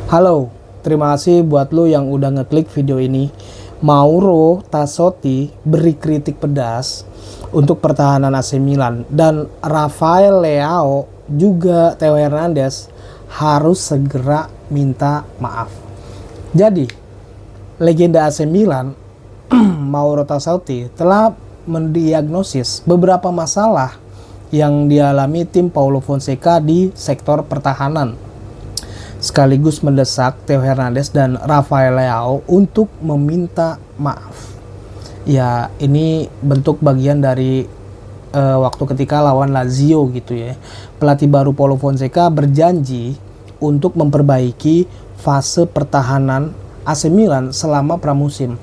Halo, terima kasih buat lo yang udah ngeklik video ini. Mauro Tassotti beri kritik pedas untuk pertahanan AC Milan, dan Rafael Leao juga Theo Hernandez harus segera minta maaf. Jadi, legenda AC Milan Mauro Tassotti telah mendiagnosis beberapa masalah yang dialami tim Paulo Fonseca di sektor pertahanan, sekaligus mendesak Theo Hernandez dan Rafael Leao untuk meminta maaf. Ya, ini bentuk bagian dari waktu ketika lawan Lazio gitu ya. Pelatih baru Paulo Fonseca berjanji untuk memperbaiki fase pertahanan AC Milan selama pramusim.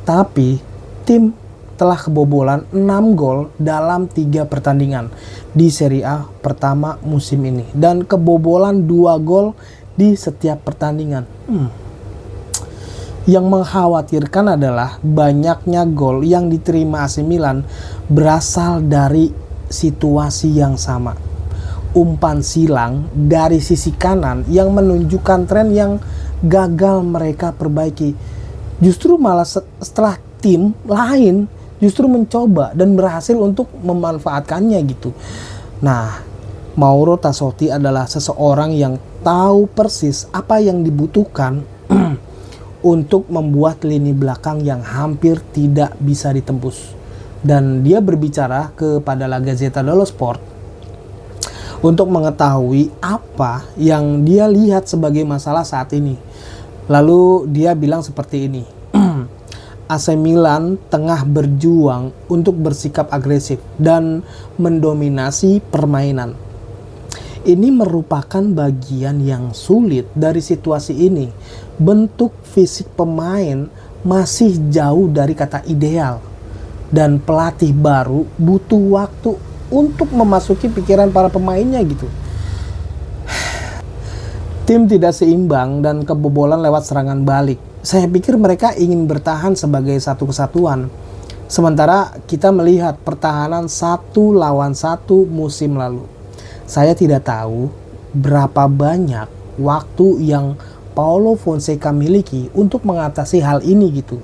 Tapi tim telah kebobolan 6 gol dalam 3 pertandingan di Serie A pertama musim ini, dan kebobolan 2 gol di setiap pertandingan. Yang mengkhawatirkan adalah banyaknya gol yang diterima AC Milan berasal dari situasi yang sama. Umpan silang dari sisi kanan yang menunjukkan tren yang gagal mereka perbaiki. Justru malah setelah tim lain justru mencoba dan berhasil untuk memanfaatkannya gitu. Nah, Mauro Tassotti adalah seseorang yang tahu persis apa yang dibutuhkan untuk membuat lini belakang yang hampir tidak bisa ditembus. Dan dia berbicara kepada La Gazzetta dello Sport untuk mengetahui apa yang dia lihat sebagai masalah saat ini. Lalu dia bilang seperti ini. AC Milan tengah berjuang untuk bersikap agresif dan mendominasi permainan. Ini merupakan bagian yang sulit dari situasi ini. Bentuk fisik pemain masih jauh dari kata ideal, dan pelatih baru butuh waktu untuk memasuki pikiran para pemainnya gitu. Tim tidak seimbang dan kebobolan lewat serangan balik. Saya pikir mereka ingin bertahan sebagai satu kesatuan. Sementara kita melihat pertahanan 1-1 musim lalu. Saya tidak tahu berapa banyak waktu yang Paulo Fonseca miliki untuk mengatasi hal ini gitu.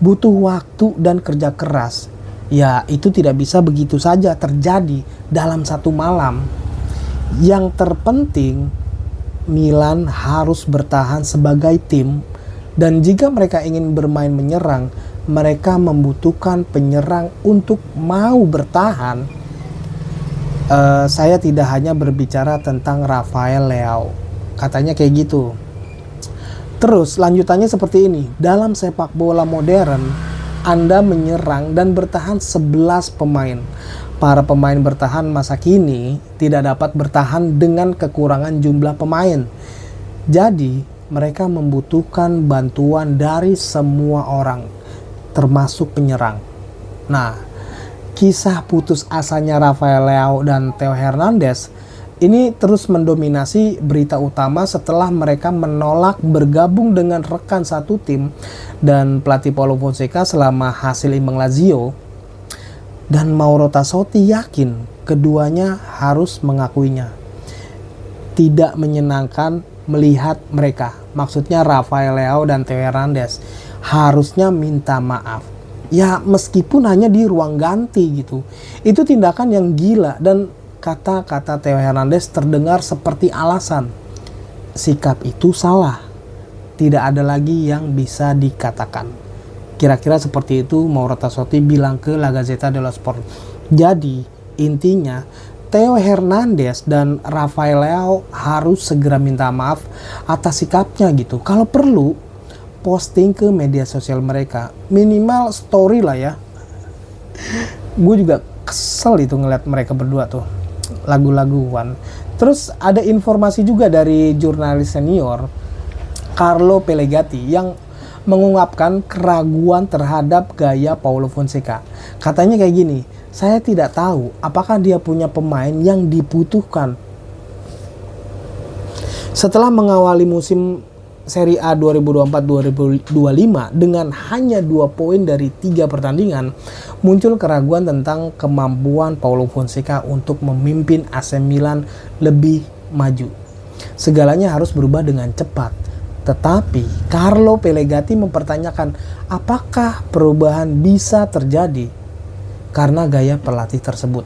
Butuh waktu dan kerja keras. Ya, itu tidak bisa begitu saja terjadi dalam satu malam. Yang terpenting, Milan harus bertahan sebagai tim, dan jika mereka ingin bermain menyerang, mereka membutuhkan penyerang untuk mau bertahan. Saya tidak hanya berbicara tentang Rafael Leao, katanya kayak gitu. Terus lanjutannya seperti ini. Dalam sepak bola modern, Anda menyerang dan bertahan 11 pemain. Para pemain bertahan masa kini tidak dapat bertahan dengan kekurangan jumlah pemain. Jadi, mereka membutuhkan bantuan dari semua orang, termasuk penyerang. Nah, kisah putus asanya Rafael Leao dan Theo Hernandez ini terus mendominasi berita utama setelah mereka menolak bergabung dengan rekan satu tim dan pelatih Paulo Fonseca selama hasil imbang Lazio. Dan Mauro Tassotti yakin keduanya harus mengakuinya. Tidak menyenangkan melihat mereka, maksudnya Rafael Leao dan Theo Hernandez, harusnya minta maaf. Ya, meskipun hanya di ruang ganti gitu. Itu tindakan yang gila, dan kata-kata Theo Hernandez terdengar seperti alasan. Sikap itu salah. Tidak ada lagi yang bisa dikatakan. Kira-kira seperti itu Mauro Tassotti bilang ke La Gazzetta dello Sport. Jadi, intinya Theo Hernandez dan Rafael Leao harus segera minta maaf atas sikapnya gitu. Kalau perlu, posting ke media sosial mereka. Minimal story lah ya. Gue juga kesel itu ngeliat mereka berdua tuh lagu-laguan. Terus ada informasi juga dari jurnalis senior Carlo Pellegatti yang mengungkapkan keraguan terhadap gaya Paulo Fonseca. Katanya kayak gini, saya tidak tahu apakah dia punya pemain yang dibutuhkan. Setelah mengawali musim Serie A 2024-2025 dengan hanya 2 poin dari 3 pertandingan, muncul keraguan tentang kemampuan Paulo Fonseca untuk memimpin AC Milan lebih maju. Segalanya harus berubah dengan cepat. Tetapi Carlo Pellegatti mempertanyakan apakah perubahan bisa terjadi karena gaya pelatih tersebut.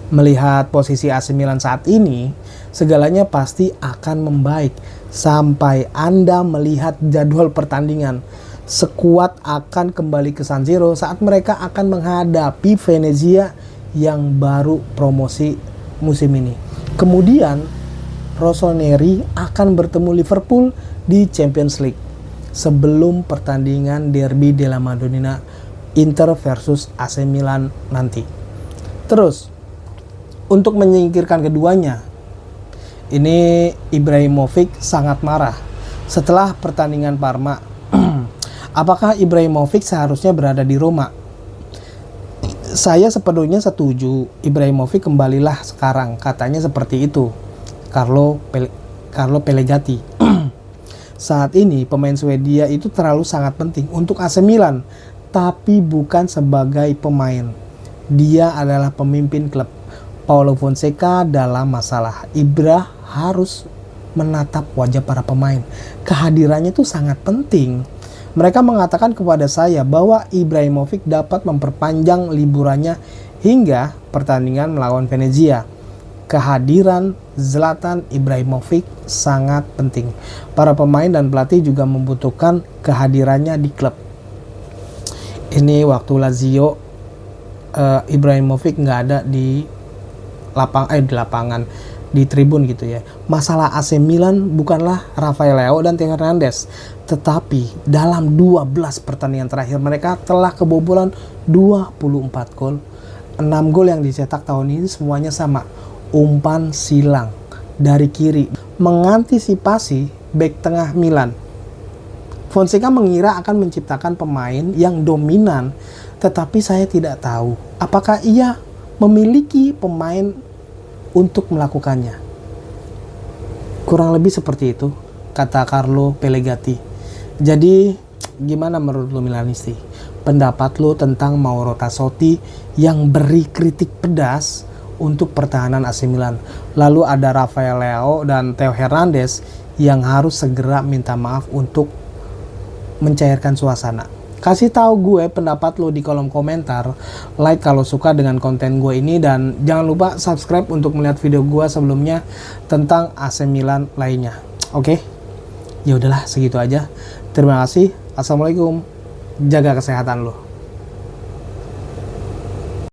Melihat posisi AC Milan saat ini, segalanya pasti akan membaik sampai Anda melihat jadwal pertandingan. Skuad akan kembali ke San Siro saat mereka akan menghadapi Venezia yang baru promosi musim ini. Kemudian Rossoneri akan bertemu Liverpool di Champions League sebelum pertandingan Derby della Madonnina Inter versus AC Milan nanti. Terus, untuk menyingkirkan keduanya, ini Ibrahimovic sangat marah setelah pertandingan Parma. Apakah Ibrahimovic seharusnya berada di Roma? Saya sepenuhnya setuju, Ibrahimovic kembalilah sekarang, katanya seperti itu Carlo Pellegatti. Saat ini pemain Swedia itu terlalu sangat penting untuk AC Milan, tapi bukan sebagai pemain. Dia adalah pemimpin klub. Paulo Fonseca dalam masalah. Ibra harus menatap wajah para pemain. Kehadirannya itu sangat penting. Mereka mengatakan kepada saya bahwa Ibrahimovic dapat memperpanjang liburannya hingga pertandingan melawan Venezia. Kehadiran Zlatan Ibrahimovic sangat penting. Para pemain dan pelatih juga membutuhkan kehadirannya di klub. Ini waktu Lazio, Ibrahimovic nggak ada di lapangan, di tribun gitu ya. Masalah AC Milan bukanlah Rafael Leao dan Theo Hernandez, tetapi dalam 12 pertandingan terakhir mereka telah kebobolan 24 gol. 6 gol yang dicetak tahun ini semuanya sama, umpan silang dari kiri. Mengantisipasi bek tengah Milan, Fonseca mengira akan menciptakan pemain yang dominan, tetapi saya tidak tahu apakah ia memiliki pemain untuk melakukannya. Kurang lebih seperti itu, kata Carlo Pellegatti. Jadi, gimana menurut lo Milanisti? Pendapat lo tentang Mauro Tassotti yang beri kritik pedas untuk pertahanan AC Milan. Lalu ada Rafael Leao dan Theo Hernandez yang harus segera minta maaf untuk mencairkan suasana. Kasih tahu gue pendapat lo di kolom komentar, like kalau suka dengan konten gue ini, dan jangan lupa subscribe untuk melihat video gue sebelumnya tentang AC Milan lainnya. Oke? Ya udahlah, segitu aja. Terima kasih. Assalamualaikum. Jaga kesehatan lo.